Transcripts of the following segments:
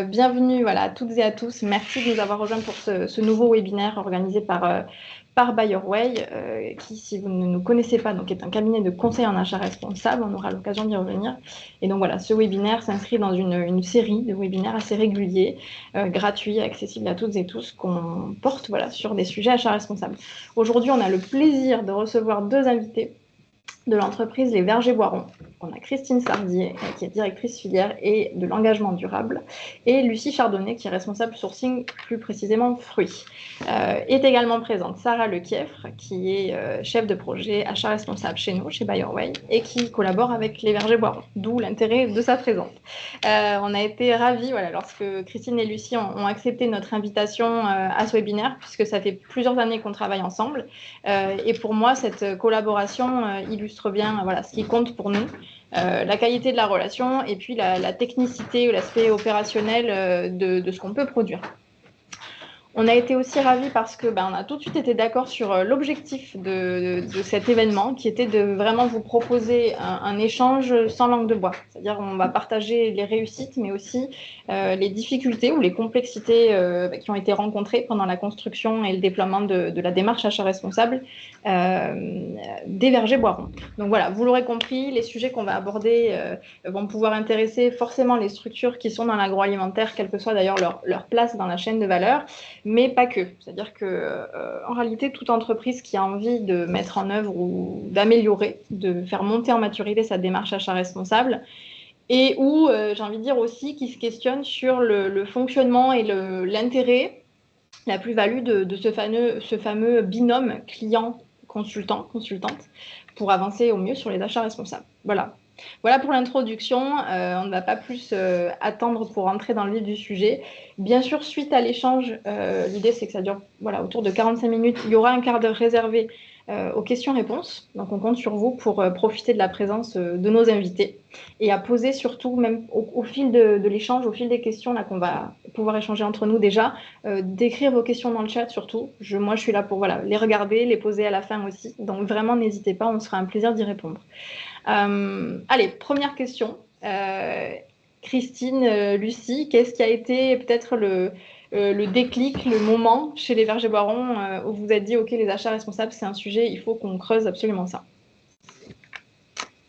Bienvenue voilà, à toutes et à tous. Merci de nous avoir rejoints pour ce nouveau webinaire organisé par BuyerWay, qui, si vous ne nous connaissez pas, donc est un cabinet de conseil en achat responsable. On aura l'occasion d'y revenir. Et donc voilà, ce webinaire s'inscrit dans une série de webinaires assez réguliers, gratuits, accessibles à toutes et tous, qu'on porte voilà, sur des sujets achat responsable. Aujourd'hui, on a le plaisir de recevoir deux invités de l'entreprise Les Vergers Boirons. On a Christine Sardier, qui est directrice filière et de l'engagement durable, et Lucie Chardonnay, qui est responsable sourcing, plus précisément fruits. Est également présente Sarah Lequieffre, qui est chef de projet achat responsable chez nous, chez BuyerWay, et qui collabore avec Les Vergers Boirons, d'où l'intérêt de sa présence. On a été ravis voilà, lorsque Christine et Lucie ont accepté notre invitation à ce webinaire, puisque ça fait plusieurs années qu'on travaille ensemble. Et pour moi, cette collaboration illustre bien voilà, ce qui compte pour nous, la qualité de la relation et puis la technicité ou l'aspect opérationnel de ce qu'on peut produire. On a été aussi ravis parce que on a tout de suite été d'accord sur l'objectif de cet événement, qui était de vraiment vous proposer un échange sans langue de bois. C'est-à-dire on va partager les réussites, mais aussi les difficultés ou les complexités qui ont été rencontrées pendant la construction et le déploiement de la démarche achat responsable des Vergers Boirons. Donc voilà, vous l'aurez compris, les sujets qu'on va aborder vont pouvoir intéresser forcément les structures qui sont dans l'agroalimentaire, quelle que soit d'ailleurs leur place dans la chaîne de valeur, mais pas que. C'est-à-dire qu'en réalité, toute entreprise qui a envie de mettre en œuvre ou d'améliorer, de faire monter en maturité sa démarche achat responsable, et où, j'ai envie de dire aussi, qui se questionne sur le fonctionnement et l'intérêt, la plus-value de ce fameux binôme client-consultant, consultante, pour avancer au mieux sur les achats responsables. Voilà pour l'introduction. On ne va pas plus attendre pour rentrer dans le vif du sujet. Bien sûr, suite à l'échange, l'idée c'est que ça dure autour de 45 minutes. Il y aura un quart d'heure réservé aux questions-réponses. Donc on compte sur vous pour profiter de la présence de nos invités et à poser surtout, même au fil de l'échange, au fil des questions là, qu'on va pouvoir échanger entre nous déjà, d'écrire vos questions dans le chat surtout. Moi, je suis là pour les regarder, les poser à la fin aussi. Donc vraiment, n'hésitez pas, on se fera un plaisir d'y répondre. Allez, première question. Christine, Lucie, qu'est-ce qui a été peut-être le déclic, le moment chez les Vergers Boirons où vous vous êtes dit, OK, les achats responsables, c'est un sujet, il faut qu'on creuse absolument ça.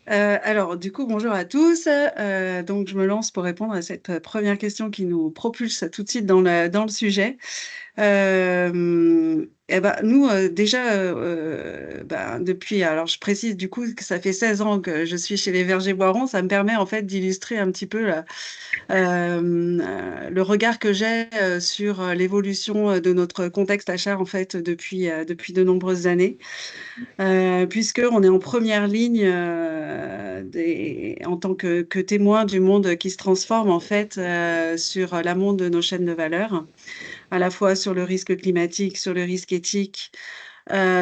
Alors, du coup, bonjour à tous. Donc, je me lance pour répondre à cette première question qui nous propulse tout de suite dans le sujet. Nous, déjà, depuis, alors je précise du coup que ça fait 16 ans que je suis chez les Vergers Boirons, ça me permet en fait d'illustrer un petit peu le regard que j'ai sur l'évolution de notre contexte achat en fait depuis de nombreuses années. Puisqu'on est en première ligne en tant que témoin du monde qui se transforme en fait sur l'amont de nos chaînes de valeur, à la fois sur le risque climatique, sur le risque éthique,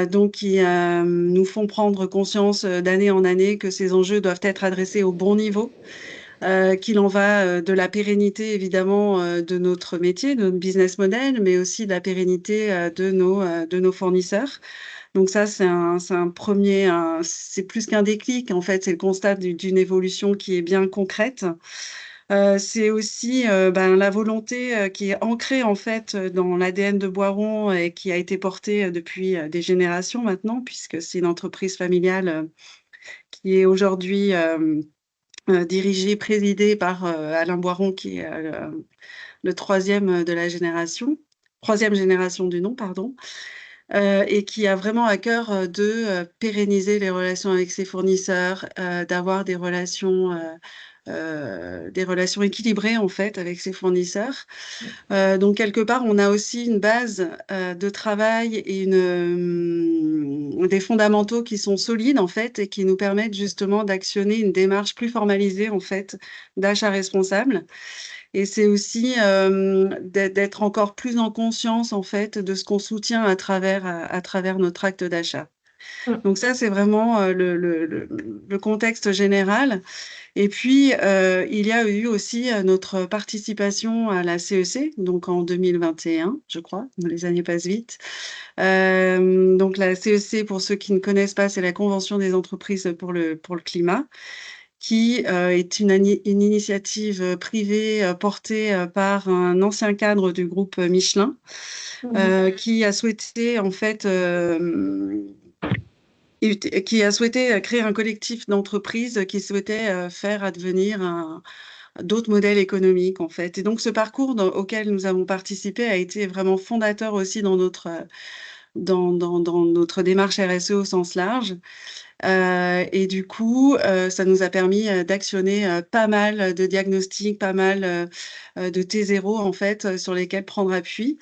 donc qui nous font prendre conscience d'année en année que ces enjeux doivent être adressés au bon niveau, qu'il en va de la pérennité évidemment de notre métier, de notre business model, mais aussi de la pérennité de nos fournisseurs. Donc ça, c'est plus qu'un déclic, en fait, c'est le constat d'une évolution qui est bien concrète. C'est aussi la volonté qui est ancrée, en fait, dans l'ADN de Boiron et qui a été portée depuis des générations maintenant, puisque c'est une entreprise familiale qui est aujourd'hui dirigée, présidée par Alain Boiron, qui est le troisième génération du nom, pardon. Et qui a vraiment à cœur de pérenniser les relations avec ses fournisseurs, d'avoir des relations équilibrées en fait avec ses fournisseurs. Donc quelque part, on a aussi une base de travail et des fondamentaux qui sont solides en fait et qui nous permettent justement d'actionner une démarche plus formalisée en fait d'achat responsable. Et c'est aussi d'être encore plus en conscience en fait de ce qu'on soutient à travers notre acte d'achat. Donc ça, c'est vraiment le contexte général. Et puis, il y a eu aussi notre participation à la CEC, donc en 2021, je crois, les années passent vite. Donc la CEC, pour ceux qui ne connaissent pas, c'est la Convention des entreprises pour le climat. qui est une initiative privée portée par un ancien cadre du groupe Michelin, qui a souhaité en fait qui a souhaité créer un collectif d'entreprises qui souhaitait faire advenir d'autres modèles économiques en fait. Et donc ce parcours auquel nous avons participé a été vraiment fondateur aussi dans dans notre démarche RSE au sens large. Et du coup, ça nous a permis d'actionner pas mal de diagnostics, pas mal de T0 en fait, sur lesquels prendre appui.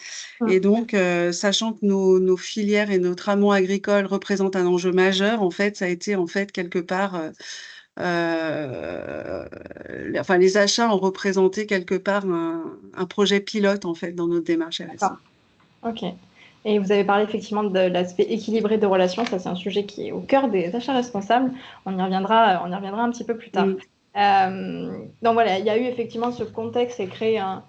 Et donc, sachant que nos filières et notre amont agricole représentent un enjeu majeur, en fait, ça a été en fait quelque part, enfin, les achats ont représenté quelque part un projet pilote en fait dans notre démarche RSE. D'accord. Ok. Et vous avez parlé effectivement de l'aspect équilibré des relations. Ça, c'est un sujet qui est au cœur des achats responsables. On y reviendra un petit peu plus tard. Donc voilà, il y a eu effectivement ce contexte et créé un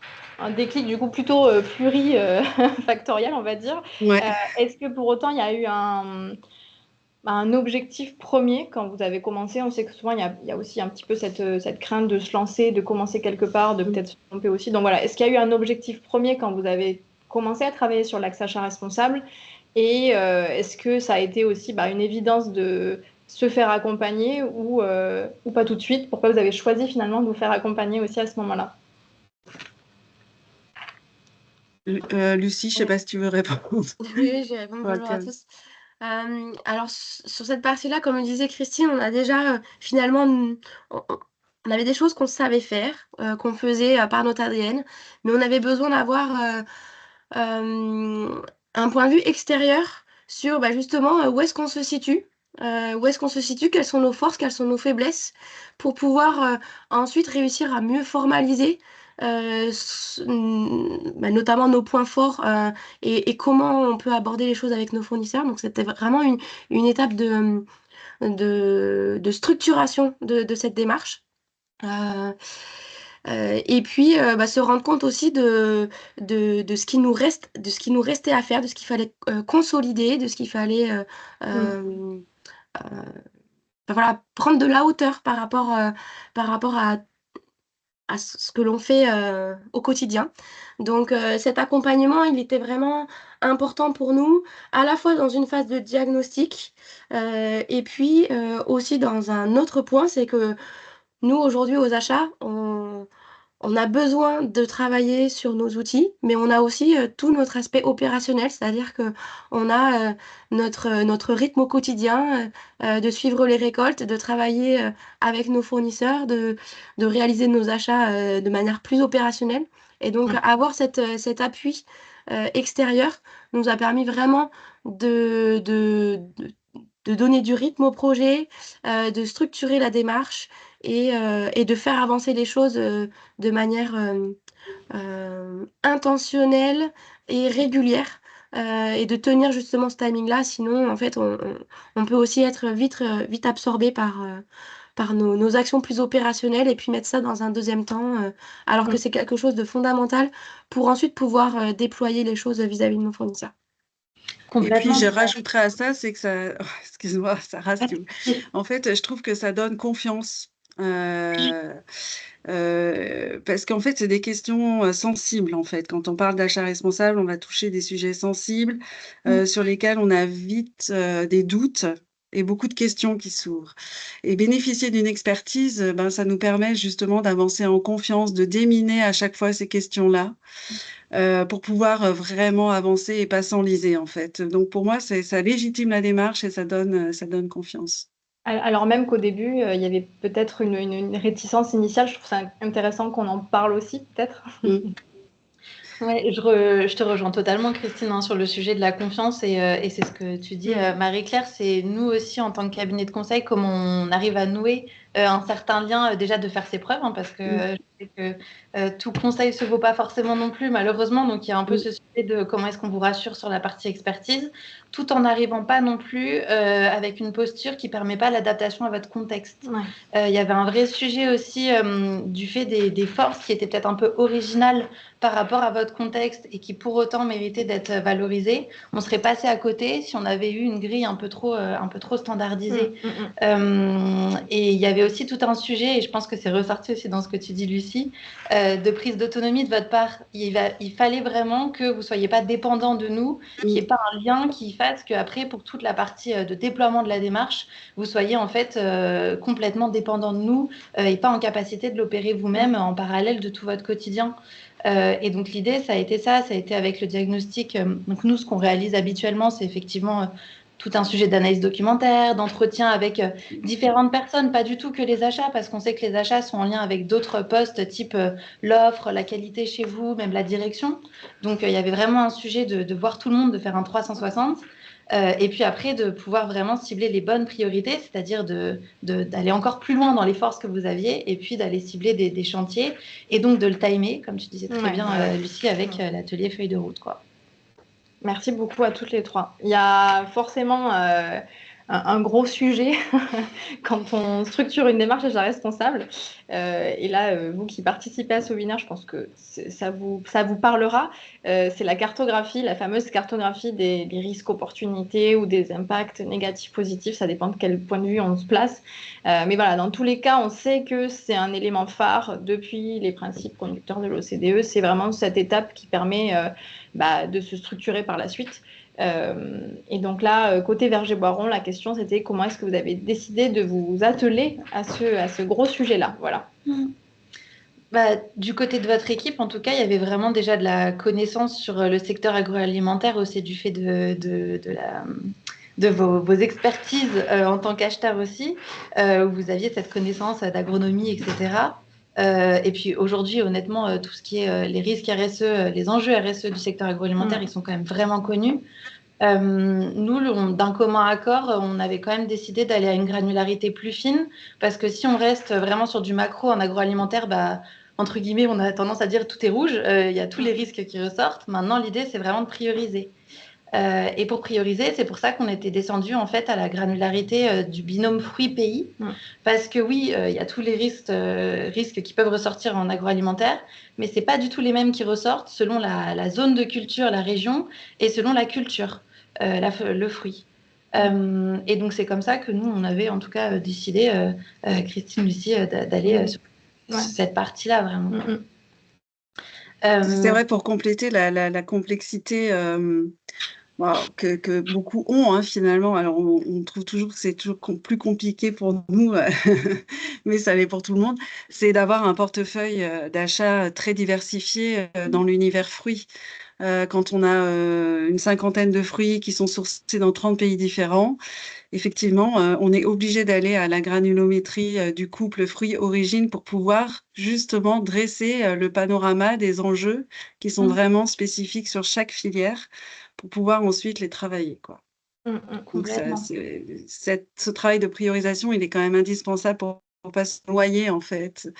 déclic du coup plutôt plurifactoriel, on va dire. Ouais. Est-ce que pour autant il y a eu un objectif premier quand vous avez commencé? On sait que souvent il y a aussi un petit peu cette crainte de se lancer, de commencer quelque part, de peut-être se tromper aussi. Donc voilà, est-ce qu'il y a eu un objectif premier quand vous avez commencé à travailler sur l'axe achat responsable? Et est-ce que ça a été aussi une évidence de se faire accompagner ou pas tout de suite? Pourquoi vous avez choisi finalement de vous faire accompagner aussi à ce moment-là? Lucie, je ne sais pas si tu veux répondre. Oui, je vais répondre. Bonjour à tous. Alors, sur cette partie-là, comme le disait Christine, on a déjà finalement, on avait des choses qu'on savait faire, qu'on faisait par notre ADN, mais on avait besoin d'avoir un point de vue extérieur sur justement où est-ce qu'on se situe, quelles sont nos forces, quelles sont nos faiblesses, pour pouvoir ensuite réussir à mieux formaliser notamment nos points forts et comment on peut aborder les choses avec nos fournisseurs. Donc c'était vraiment une étape de structuration de cette démarche. Et puis se rendre compte aussi de ce qui nous reste, de ce qui nous restait à faire, de ce qu'il fallait consolider, de ce qu'il fallait voilà, prendre de la hauteur par rapport à ce que l'on fait au quotidien. Donc cet accompagnement, il était vraiment important pour nous, à la fois dans une phase de diagnostic et puis aussi dans un autre point, c'est que nous, aujourd'hui, aux achats, on a besoin de travailler sur nos outils, mais on a aussi tout notre aspect opérationnel, c'est-à-dire que on a notre rythme au quotidien, de suivre les récoltes, de travailler avec nos fournisseurs, de réaliser nos achats de manière plus opérationnelle. Et donc, avoir cet appui extérieur nous a permis vraiment de donner du rythme au projet, de structurer la démarche et de faire avancer les choses de manière intentionnelle et régulière. Et de tenir justement ce timing-là, sinon en fait on peut aussi être vite absorbé par nos actions plus opérationnelles et puis mettre ça dans un deuxième temps, alors que c'est quelque chose de fondamental pour ensuite pouvoir déployer les choses vis-à-vis de nos fournisseurs. Et puis, je rajouterais à ça, c'est que ça, excuse-moi, ça rassure. En fait, je trouve que ça donne confiance. Parce qu'en fait, c'est des questions sensibles, en fait. Quand on parle d'achat responsable, on va toucher des sujets sensibles sur lesquels on a vite des doutes et beaucoup de questions qui s'ouvrent. Et bénéficier d'une expertise, ça nous permet justement d'avancer en confiance, de déminer à chaque fois ces questions-là. Pour pouvoir vraiment avancer et pas s'enliser, en fait. Donc pour moi, ça légitime la démarche et ça donne confiance. Alors même qu'au début, il y avait peut-être une réticence initiale. Je trouve ça intéressant qu'on en parle aussi, peut-être. Ouais, je te rejoins totalement, Christine, sur le sujet de la confiance et c'est ce que tu dis, Marie-Claire. C'est nous aussi, en tant que cabinet de conseil, comment on arrive à nouer un certain lien, déjà de faire ses preuves, parce que je sais que tout conseil se vaut pas forcément non plus, malheureusement. Donc il y a un peu ce sujet de comment est-ce qu'on vous rassure sur la partie expertise, tout en n'arrivant pas non plus avec une posture qui permet pas l'adaptation à votre contexte. Il y avait un vrai sujet aussi du fait des forces qui étaient peut-être un peu originales par rapport à votre contexte et qui pour autant méritaient d'être valorisées. On serait passé à côté si on avait eu une grille un peu trop standardisée. Et il y avait a aussi tout un sujet, et je pense que c'est ressorti aussi dans ce que tu dis, Lucie, de prise d'autonomie de votre part. Il fallait vraiment que vous ne soyez pas dépendant de nous, qu'il n'y ait pas un lien qui fasse qu'après, pour toute la partie de déploiement de la démarche, vous soyez en fait complètement dépendant de nous et pas en capacité de l'opérer vous-même en parallèle de tout votre quotidien. Et donc l'idée, ça a été ça, ça a été avec le diagnostic. Donc nous, ce qu'on réalise habituellement, c'est effectivement tout un sujet d'analyse documentaire, d'entretien avec différentes personnes, pas du tout que les achats, parce qu'on sait que les achats sont en lien avec d'autres postes, type l'offre, la qualité chez vous, même la direction. Donc il y avait vraiment un sujet de voir tout le monde, de faire un 360. Et puis après, de pouvoir vraiment cibler les bonnes priorités, c'est-à-dire d'aller encore plus loin dans les forces que vous aviez, et puis d'aller cibler des chantiers, et donc de le timer, comme tu disais très bien, Lucie, avec l'atelier feuille de route, quoi. Merci beaucoup à toutes les trois. Il y a forcément un gros sujet quand on structure une démarche d'achat responsable. Et là, vous qui participez à ce webinaire, je pense que ça vous parlera. C'est la cartographie, la fameuse cartographie des risques, opportunités ou des impacts négatifs, positifs. Ça dépend de quel point de vue on se place. Mais voilà, dans tous les cas, on sait que c'est un élément phare depuis les principes conducteurs de l'OCDE. C'est vraiment cette étape qui permet de se structurer par la suite. Et donc là, côté Verger-Boiron, la question c'était comment est-ce que vous avez décidé de vous atteler à ce gros sujet-là, voilà. Du côté de votre équipe, en tout cas, il y avait vraiment déjà de la connaissance sur le secteur agroalimentaire aussi du fait de vos expertises en tant qu'acheteur aussi, où vous aviez cette connaissance d'agronomie, etc. Et puis aujourd'hui, honnêtement, tout ce qui est les risques RSE, les enjeux RSE du secteur agroalimentaire, ils sont quand même vraiment connus. Nous, d'un commun accord, on avait quand même décidé d'aller à une granularité plus fine, parce que si on reste vraiment sur du macro en agroalimentaire, entre guillemets, on a tendance à dire tout est rouge, il y a tous les risques qui ressortent. Maintenant, l'idée, c'est vraiment de prioriser. Et pour prioriser, c'est pour ça qu'on était descendu en fait à la granularité du binôme fruits-pays, parce que oui, il y a tous les risques qui peuvent ressortir en agroalimentaire, mais c'est pas du tout les mêmes qui ressortent selon la zone de culture, la région, et selon la culture, le fruit. Et donc c'est comme ça que nous, on avait en tout cas décidé, Christine, Lucie, d'aller sur cette partie-là vraiment. C'est vrai, pour compléter la complexité que beaucoup ont, hein, finalement. Alors, on trouve toujours que c'est toujours plus compliqué pour nous, mais ça l'est pour tout le monde. C'est d'avoir un portefeuille d'achat très diversifié dans l'univers fruits. Quand on a une cinquantaine de fruits qui sont sourcés dans 30 pays différents, effectivement, on est obligé d'aller à la granulométrie du couple fruits-origine pour pouvoir justement dresser le panorama des enjeux qui sont vraiment spécifiques sur chaque filière pour pouvoir ensuite les travailler, quoi. Donc ce travail de priorisation, il est quand même indispensable pour pas se noyer, en fait,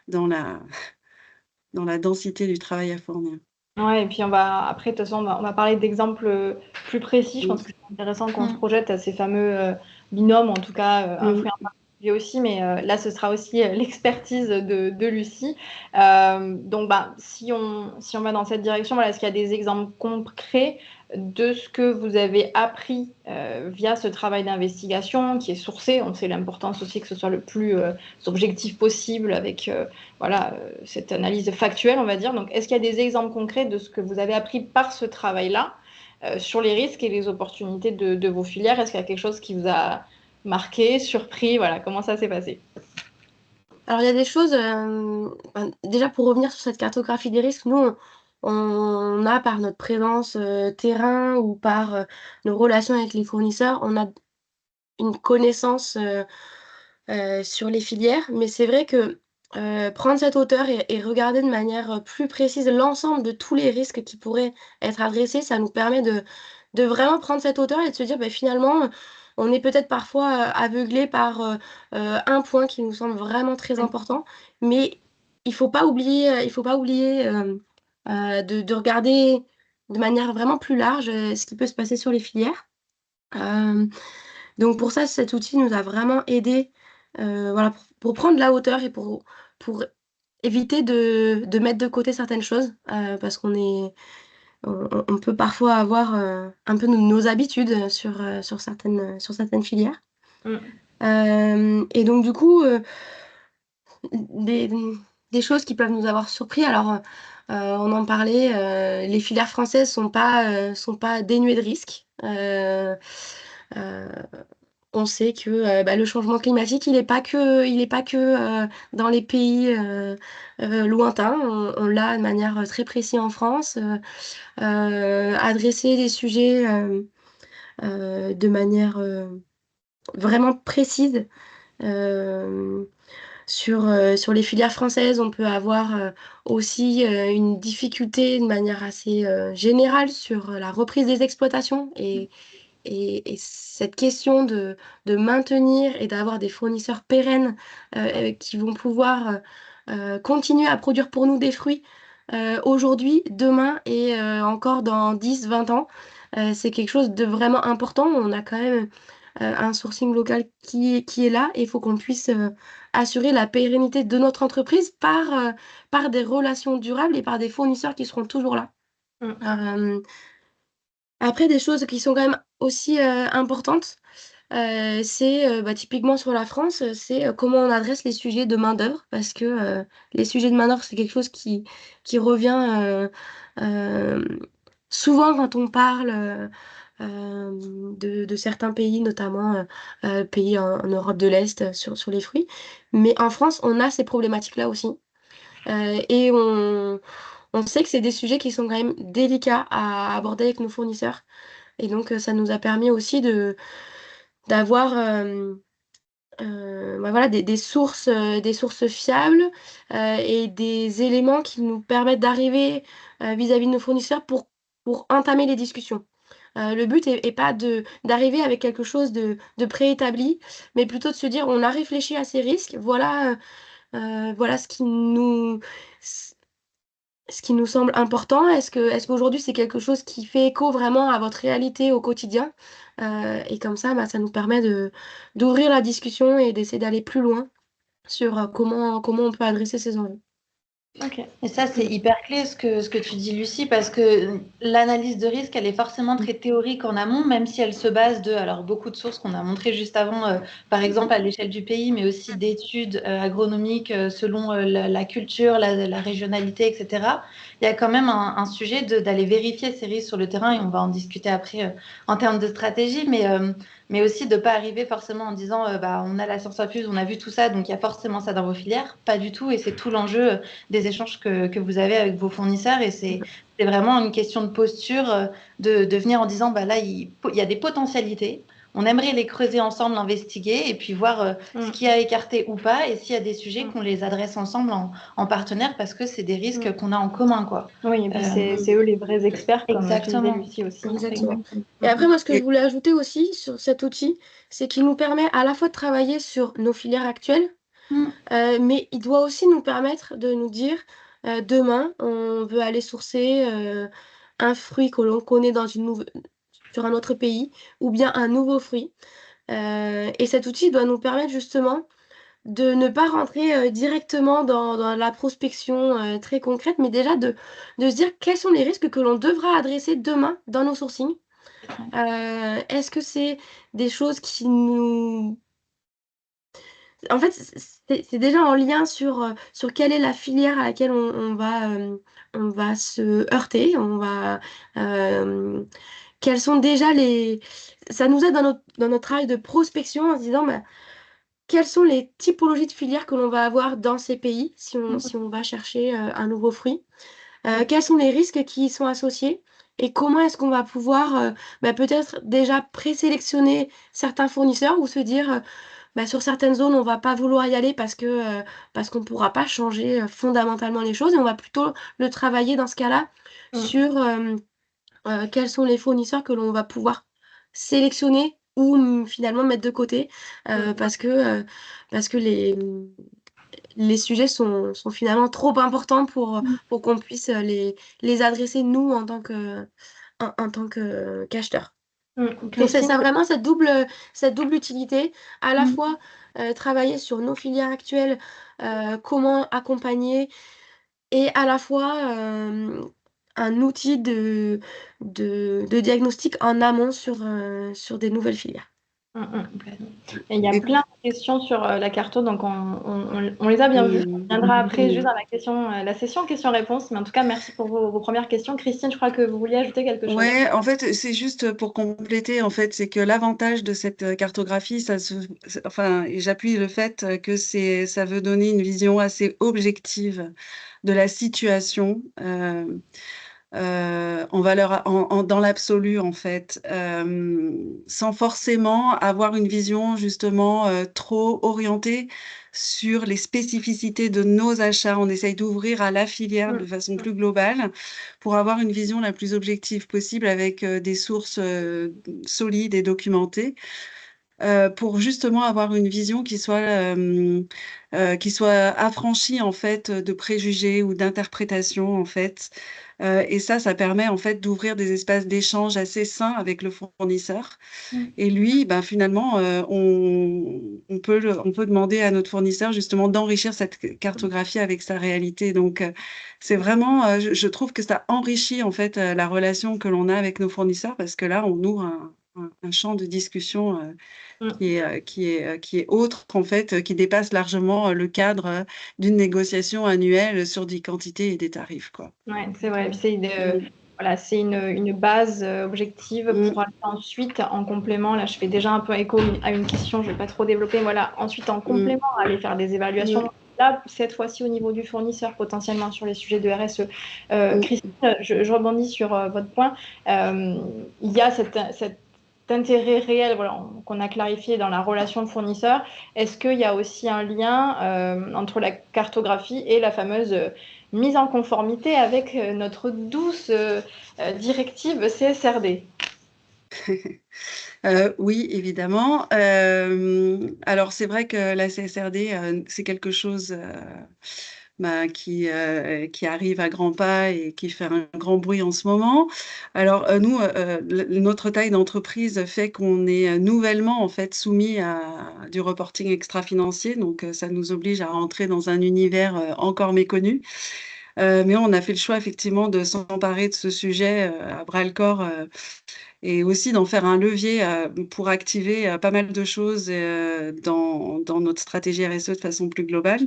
dans la densité du travail à fournir. Ouais, et puis après, de toute façon, on va parler d'exemples plus précis. Je pense que c'est intéressant qu'on se projette à ces fameux binômes, en tout cas, un fruit en particulier aussi, mais là, ce sera aussi l'expertise de Lucie. Donc, si on va dans cette direction, voilà, est-ce qu'il y a des exemples concrets de ce que vous avez appris via ce travail d'investigation qui est sourcé? On sait l'importance aussi que ce soit le plus objectif possible avec cette analyse factuelle, on va dire. Donc, est-ce qu'il y a des exemples concrets de ce que vous avez appris par ce travail-là sur les risques et les opportunités de vos filières? Est-ce qu'il y a quelque chose qui vous a marqué, surpris? Voilà, comment ça s'est passé? Alors, il y a des choses, déjà pour revenir sur cette cartographie des risques, nous, on a par notre présence terrain ou par nos relations avec les fournisseurs, on a une connaissance sur les filières, mais c'est vrai que prendre cette hauteur et regarder de manière plus précise l'ensemble de tous les risques qui pourraient être adressés, ça nous permet de vraiment prendre cette hauteur et de se dire finalement, on est peut-être parfois aveuglé par un point qui nous semble vraiment très important, mais il faut pas oublier de regarder de manière vraiment plus large ce qui peut se passer sur les filières. Donc pour ça, cet outil nous a vraiment aidés pour prendre de la hauteur et pour éviter de mettre de côté certaines choses parce on peut parfois avoir un peu nos habitudes sur certaines filières. Et donc, du coup, des, des choses qui peuvent nous avoir surpris. Alors, on en parlait, les filières françaises sont pas dénuées de risques. Euh, on sait que le changement climatique, il est pas que dans les pays lointains. On l'a de manière très précise en France. Adresser des sujets de manière vraiment précise. Euh, sur les filières françaises, on peut avoir aussi une difficulté de manière assez générale sur la reprise des exploitations et cette question de maintenir et d'avoir des fournisseurs pérennes qui vont pouvoir continuer à produire pour nous des fruits aujourd'hui, demain et encore dans 10, 20 ans. C'est quelque chose de vraiment important. On a quand même un sourcing local qui est là et il faut qu'on puisse assurer la pérennité de notre entreprise par des relations durables et par des fournisseurs qui seront toujours là. Mm. Après, des choses qui sont quand même aussi importantes, c'est typiquement sur la France, c'est comment on adresse les sujets de main-d'œuvre, parce que les sujets de main-d'œuvre, c'est quelque chose qui revient euh, souvent quand on parle de certains pays, notamment pays en Europe de l'Est sur les fruits. Mais en France, on a ces problématiques-là aussi. Et on sait que c'est des sujets qui sont quand même délicats à aborder avec nos fournisseurs. Et donc, ça nous a permis aussi d'avoir voilà, des sources fiables et des éléments qui nous permettent d'arriver vis-à-vis de nos fournisseurs pour entamer les discussions. Le but est pas d'arriver avec quelque chose de préétabli, mais plutôt de se dire on a réfléchi à ces risques, voilà ce qui nous semble important. Est-ce qu'aujourd'hui c'est quelque chose qui fait écho vraiment à votre réalité au quotidien? Et comme ça, ça nous permet d'ouvrir la discussion et d'essayer d'aller plus loin sur comment on peut adresser ces enjeux. Ok. Et ça, c'est hyper clé ce que tu dis, Lucie, parce que l'analyse de risque, elle est forcément très théorique en amont, même si elle se base de, alors beaucoup de sources qu'on a montrées juste avant, par exemple à l'échelle du pays, mais aussi d'études agronomiques selon la culture, la régionalité, etc. Il y a quand même un sujet d'aller vérifier ces risques sur le terrain, et on va en discuter après en termes de stratégie, mais aussi de ne pas arriver forcément en disant, on a la science infuse, on a vu tout ça, donc il y a forcément ça dans vos filières. Pas du tout, et c'est tout l'enjeu des échanges que vous avez avec vos fournisseurs. Et c'est vraiment une question de posture, de venir en disant, là, il y a des potentialités. On aimerait les creuser ensemble, investiguer et puis voir ce qui a écarté ou pas. Et s'il y a des sujets, qu'on les adresse ensemble en partenaire parce que c'est des risques qu'on a en commun, quoi. Oui, et puis c'est eux les vrais experts, comme tu disais, Exactement. Lucie aussi. Exactement. Et après, moi, ce que je voulais ajouter aussi sur cet outil, c'est qu'il nous permet à la fois de travailler sur nos filières actuelles, mais il doit aussi nous permettre de nous dire, demain, on veut aller sourcer un fruit que l'on connaît sur un autre pays, ou bien un nouveau fruit. Et cet outil doit nous permettre justement de ne pas rentrer directement dans la prospection très concrète, mais déjà de se dire quels sont les risques que l'on devra adresser demain dans nos sourcings. Est-ce que c'est des choses qui nous... En fait, c'est déjà en lien sur quelle est la filière à laquelle on va se heurter, quels sont déjà les... Ça nous aide dans notre travail de prospection en se disant, quelles sont les typologies de filières que l'on va avoir dans ces pays si on va chercher un nouveau fruit? Quels sont les risques qui y sont associés? Et comment est-ce qu'on va pouvoir peut-être déjà présélectionner certains fournisseurs ou se dire sur certaines zones, on va pas vouloir y aller parce qu'on ne pourra pas changer fondamentalement les choses et on va plutôt le travailler dans ce cas-là sur quels sont les fournisseurs que l'on va pouvoir sélectionner ou finalement mettre de côté parce que les sujets sont finalement trop importants pour qu'on puisse les adresser nous en tant qu'acheteurs. Donc c'est ça vraiment cette double utilité, à la fois travailler sur nos filières actuelles, comment accompagner, et à la fois un outil de diagnostic en amont sur des nouvelles filières. Complètement. Et il y a Et plein de questions sur la carto, donc on les a bien vues. On viendra après juste dans la session questions-réponses. Mais en tout cas, merci pour vos premières questions. Christine, je crois que vous vouliez ajouter quelque chose. ouais, en fait, c'est juste pour compléter, en fait, c'est que l'avantage de cette cartographie, enfin, et j'appuie le fait que ça veut donner une vision assez objective de la situation. Dans l'absolu, en fait, sans forcément avoir une vision justement trop orientée sur les spécificités de nos achats. On essaye d'ouvrir à la filière de façon plus globale pour avoir une vision la plus objective possible avec des sources solides et documentées. Pour justement avoir une vision qui soit affranchie en fait de préjugés ou d'interprétations en fait. Et ça permet en fait d'ouvrir des espaces d'échange assez sains avec le fournisseur. Et lui, ben, finalement, on peut demander à notre fournisseur justement d'enrichir cette cartographie avec sa réalité. Donc, c'est vraiment, je trouve que ça enrichit en fait la relation que l'on a avec nos fournisseurs parce que là, on ouvre un champ de discussion qui est autre, en fait, qui dépasse largement le cadre d'une négociation annuelle sur des quantités et des tarifs, quoi. Ouais, c'est vrai. Voilà, c'est une base objective pour aller ensuite, en complément, là je fais déjà un peu écho à une question, je ne vais pas trop développer, voilà, ensuite en complément, aller faire des évaluations, là, cette fois-ci au niveau du fournisseur, potentiellement sur les sujets de RSE. Christine, je rebondis sur votre point. Il y a cet intérêt réel, voilà, qu'on a clarifié dans la relation fournisseur. Est-ce qu'il y a aussi un lien entre la cartographie et la fameuse mise en conformité avec notre douce directive CSRD? Oui, évidemment. Alors, c'est vrai que la CSRD, c'est quelque chose qui arrive à grands pas et qui fait un grand bruit en ce moment. Alors, nous, notre taille d'entreprise fait qu'on est nouvellement en fait soumis à du reporting extra-financier. Donc, ça nous oblige à rentrer dans un univers encore méconnu. Mais on a fait le choix effectivement de s'emparer de ce sujet à bras-le-corps et aussi d'en faire un levier pour activer pas mal de choses dans notre stratégie RSE de façon plus globale.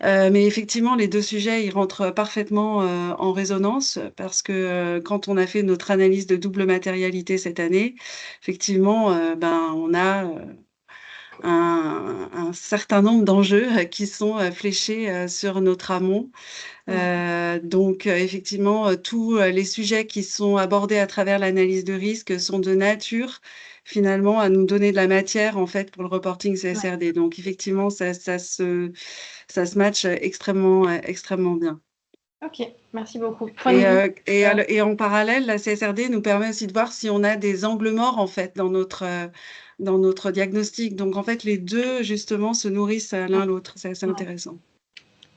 Mais effectivement, les deux sujets, ils rentrent parfaitement en résonance parce que quand on a fait notre analyse de double matérialité cette année, effectivement, on a un certain nombre d'enjeux qui sont fléchés sur notre amont. Donc, effectivement, tous les sujets qui sont abordés à travers l'analyse de risque sont de nature, finalement, à nous donner de la matière, en fait, pour le reporting CSRD. Donc, effectivement, ça se match extrêmement bien. Ok, merci beaucoup. Et en parallèle, la CSRD nous permet aussi de voir si on a des angles morts, en fait, dans notre diagnostic. Donc, en fait, les deux, justement, se nourrissent l'un l'autre. C'est assez intéressant.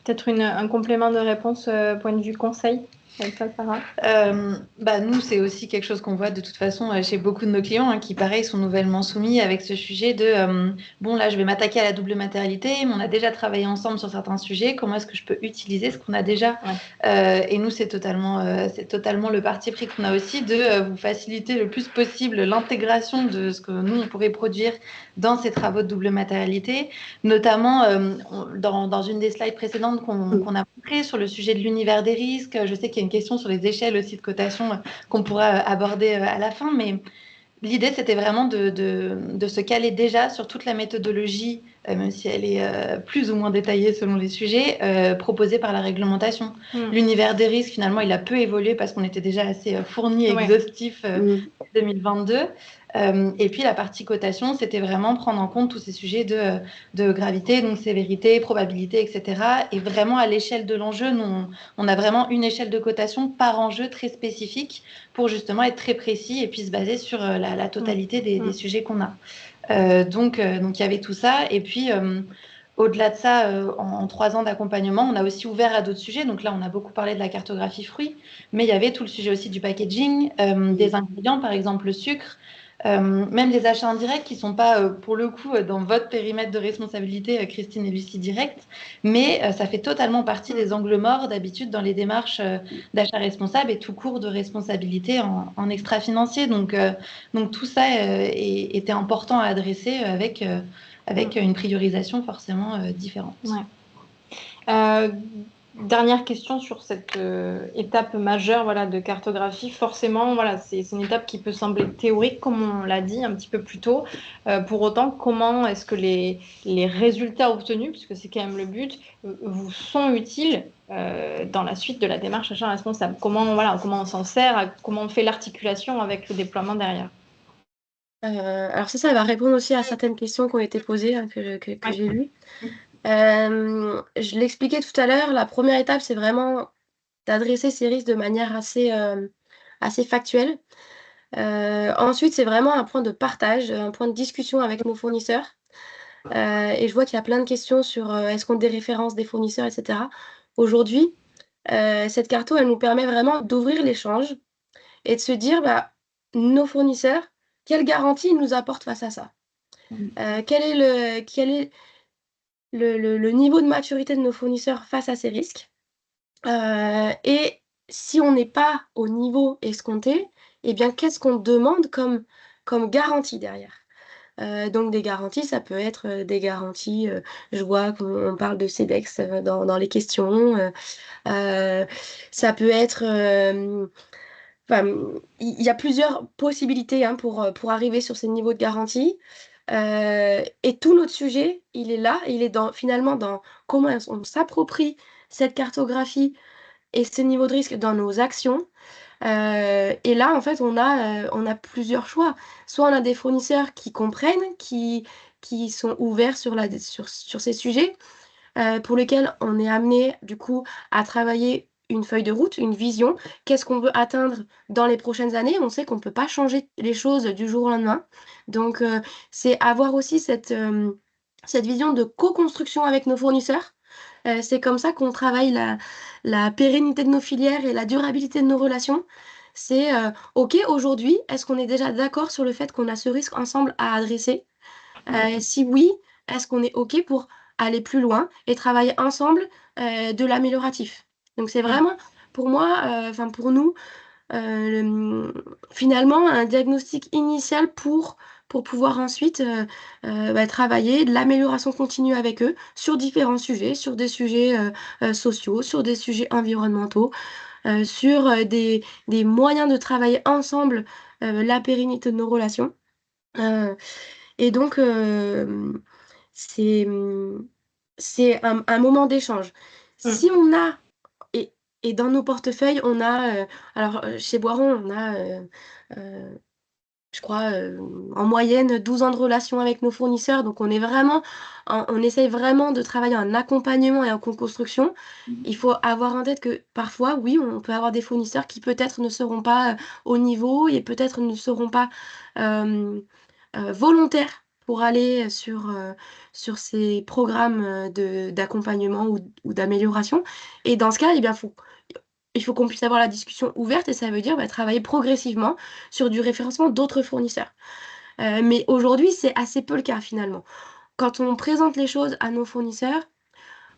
Peut-être un complément de réponse point de vue conseil, comme ça, Sarah. Nous, c'est aussi quelque chose qu'on voit de toute façon chez beaucoup de nos clients qui, pareil, sont nouvellement soumis avec ce sujet de bon, là, je vais m'attaquer à la double matérialité, mais on a déjà travaillé ensemble sur certains sujets. Comment est-ce que je peux utiliser ce qu'on a déjà? Et nous, c'est totalement le parti pris qu'on a aussi de vous faciliter le plus possible l'intégration de ce que nous, on pourrait produire dans ces travaux de double matérialité, notamment dans une des slides précédentes qu'on a montré sur le sujet de l'univers des risques. Je sais qu'il y a une question sur les échelles aussi de cotation qu'on pourra aborder à la fin, mais l'idée, c'était vraiment de se caler déjà sur toute la méthodologie, même si elle est plus ou moins détaillée selon les sujets, proposée par la réglementation. L'univers des risques, finalement, il a peu évolué parce qu'on était déjà assez fourni et exhaustif en 2022. Et puis la partie cotation, c'était vraiment prendre en compte tous ces sujets de gravité, donc sévérité, probabilité, etc. Et vraiment à l'échelle de l'enjeu, on a vraiment une échelle de cotation par enjeu très spécifique pour justement être très précis et puis se baser sur la totalité des sujets qu'on a. Donc il y avait tout ça. Et puis au-delà de ça, en 3 ans d'accompagnement, on a aussi ouvert à d'autres sujets. Donc là, on a beaucoup parlé de la cartographie fruits, mais il y avait tout le sujet aussi du packaging, des ingrédients, par exemple le sucre. même les achats indirects qui ne sont pas, pour le coup, dans votre périmètre de responsabilité, Christine et Lucie, direct, mais ça fait totalement partie des angles morts d'habitude dans les démarches d'achat responsable et tout court de responsabilité en extra-financier. Donc tout ça était important à adresser avec une priorisation forcément différente. Ouais. Dernière question sur cette étape majeure, voilà, de cartographie. Forcément, voilà, c'est une étape qui peut sembler théorique, comme on l'a dit un petit peu plus tôt. Pour autant, comment est-ce que les résultats obtenus, puisque c'est quand même le but, vous sont utiles dans la suite de la démarche achat responsable? Comment on s'en sert, comment on fait l'articulation avec le déploiement derrière? Alors ça va répondre aussi à certaines questions qui ont été posées, hein, que j'ai lues. Je l'expliquais tout à l'heure, la première étape, c'est vraiment d'adresser ces risques de manière assez factuelle. Ensuite, c'est vraiment un point de partage, un point de discussion avec nos fournisseurs. Et je vois qu'il y a plein de questions sur est-ce qu'on déréférence des fournisseurs, etc. Aujourd'hui, cette carto, elle nous permet vraiment d'ouvrir l'échange et de se dire, nos fournisseurs, quelle garantie ils nous apportent face à ça? Quel est le niveau de maturité de nos fournisseurs face à ces risques? Et si on n'est pas au niveau escompté, eh bien, qu'est-ce qu'on demande comme garantie derrière? Donc des garanties, ça peut être des garanties, je vois qu'on parle de CEDEX dans les questions. Ça peut être, enfin, il y a plusieurs possibilités, hein, pour arriver sur ces niveaux de garantie. Et tout notre sujet, il est là, il est finalement dans comment on s'approprie cette cartographie et ce niveau de risque dans nos actions. Et là, en fait, on a plusieurs choix. Soit on a des fournisseurs qui comprennent, qui sont ouverts sur ces sujets, pour lesquels on est amené, du coup, à travailler une feuille de route, une vision. Qu'est-ce qu'on veut atteindre dans les prochaines années? On sait qu'on ne peut pas changer les choses du jour au lendemain. Donc, c'est avoir aussi cette vision de co-construction avec nos fournisseurs. C'est comme ça qu'on travaille la pérennité de nos filières et la durabilité de nos relations. C'est OK, aujourd'hui, est-ce qu'on est déjà d'accord sur le fait qu'on a ce risque ensemble à adresser? Si oui, est-ce qu'on est OK pour aller plus loin et travailler ensemble de l'amélioratif? Donc c'est vraiment pour moi, enfin pour nous, finalement un diagnostic initial pour pouvoir ensuite travailler de l'amélioration continue avec eux sur différents sujets, sur des sujets sociaux, sur des sujets environnementaux, sur des moyens de travailler ensemble la pérennité de nos relations. Et donc, c'est un moment d'échange. Si on a et dans nos portefeuilles, on a, alors, chez Boiron, on a, je crois, en moyenne 12 ans de relation avec nos fournisseurs. Donc on essaye vraiment de travailler en accompagnement et en co-construction. Il faut avoir en tête que parfois, oui, on peut avoir des fournisseurs qui peut-être ne seront pas au niveau et peut-être ne seront pas volontaires pour aller sur ces programmes d'accompagnement ou d'amélioration. Et dans ce cas, eh bien, il faut qu'on puisse avoir la discussion ouverte et ça veut dire travailler progressivement sur du référencement d'autres fournisseurs. Mais aujourd'hui, c'est assez peu le cas finalement. Quand on présente les choses à nos fournisseurs,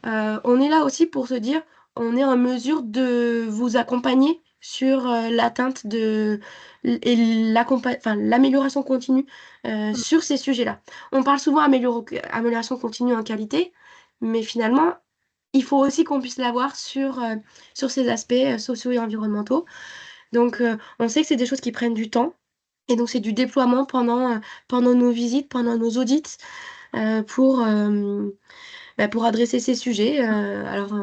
on est là aussi pour se dire, on est en mesure de vous accompagner sur l'atteinte et l'amélioration continue sur ces sujets-là. On parle souvent amélioration continue en qualité, mais finalement, il faut aussi qu'on puisse l'avoir sur ces aspects sociaux et environnementaux. Donc, on sait que c'est des choses qui prennent du temps. Et donc, c'est du déploiement pendant nos visites, pendant nos audits, pour adresser ces sujets. Alors,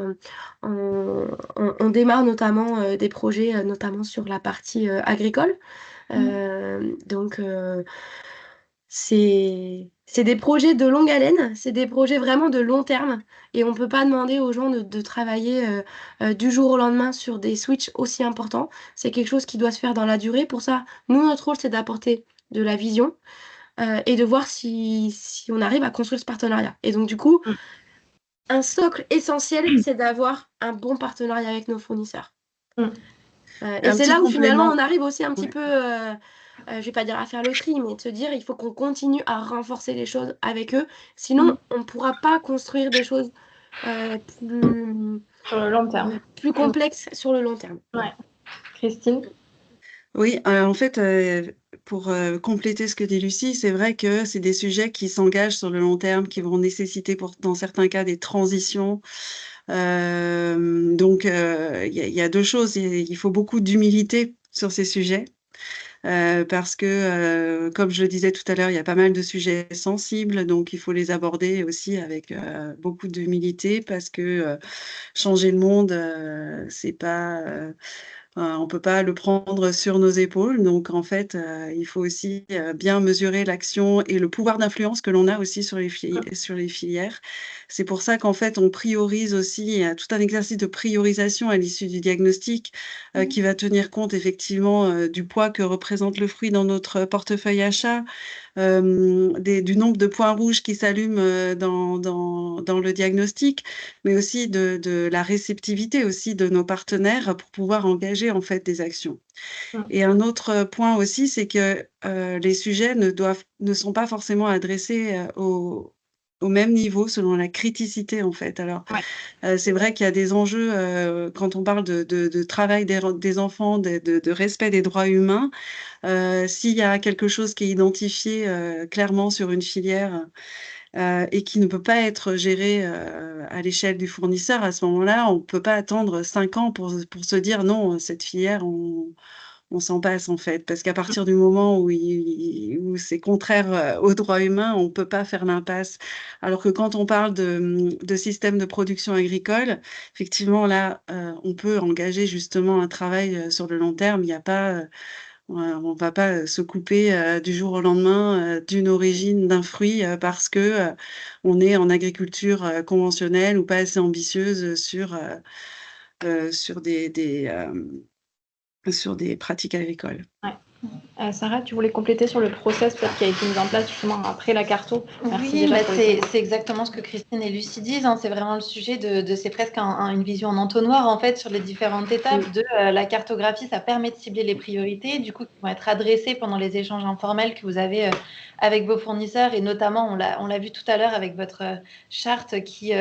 on démarre notamment des projets, notamment sur la partie agricole. Donc, c'est des projets de longue haleine, c'est des projets vraiment de long terme. Et on ne peut pas demander aux gens de travailler du jour au lendemain sur des switches aussi importants. C'est quelque chose qui doit se faire dans la durée. Pour ça, nous, notre rôle, c'est d'apporter de la vision et de voir si on arrive à construire ce partenariat. Et donc, du coup, un socle essentiel, c'est d'avoir un bon partenariat avec nos fournisseurs. Et c'est là où finalement on arrive aussi un petit peu je vais pas dire à faire le tri, mais de se dire: «Il faut qu'on continue à renforcer les choses avec eux, sinon on ne pourra pas construire des choses, plus, Sur le long terme. plus complexes sur le long terme». Ouais. Christine? Oui, en fait, pour, compléter ce que dit Lucie, c'est vrai que c'est des sujets qui s'engagent sur le long terme, qui vont nécessiter dans certains cas des transitions. Donc il y a 2 choses. Il faut beaucoup d'humilité sur ces sujets, parce que, comme je le disais tout à l'heure, il y a pas mal de sujets sensibles, donc il faut les aborder aussi avec, beaucoup d'humilité parce que, changer le monde, c'est pas, on peut pas le prendre sur nos épaules, donc en fait, il faut aussi, bien mesurer l'action et le pouvoir d'influence que l'on a aussi sur les filières. C'est pour ça qu'en fait, on priorise aussi, il y a tout un exercice de priorisation à l'issue du diagnostic, qui va tenir compte effectivement, du poids que représente le fruit dans notre portefeuille achat, du nombre de points rouges qui s'allument, dans le diagnostic, mais aussi de la réceptivité aussi de nos partenaires pour pouvoir engager en fait des actions. Mmh. Et un autre point aussi, c'est que, les sujets ne sont pas forcément adressés, au même niveau selon la criticité en fait. Alors, Ouais. c'est vrai qu'il y a des enjeux, quand on parle de travail des enfants, de respect des droits humains. S'il y a quelque chose qui est identifié, clairement sur une filière, et qui ne peut pas être géré, à l'échelle du fournisseur, à ce moment-là, on ne peut pas attendre 5 ans pour se dire: «Non, cette filière, on s'en passe», en fait. Parce qu'à partir du moment où c'est contraire, aux droits humains, on ne peut pas faire l'impasse. Alors que quand on parle de système de production agricole, effectivement, là, on peut engager justement un travail, sur le long terme. Il y a pas, on va pas, se couper, du jour au lendemain, d'une origine d'un fruit, parce que, on est en agriculture, conventionnelle ou pas assez ambitieuse, sur des pratiques agricoles. Ouais. Sarah, tu voulais compléter sur le process peut-être qui a été mis en place justement après la carto? Merci Oui, déjà bah, pour c'est exactement ce que Christine et Lucie disent, hein. C'est vraiment le sujet c'est presque une vision en entonnoir en fait sur les différentes étapes de la cartographie. Ça permet de cibler les priorités, du coup, qui vont être adressées pendant les échanges informels que vous avez avec vos fournisseurs, et notamment, on l'a vu tout à l'heure avec votre charte qui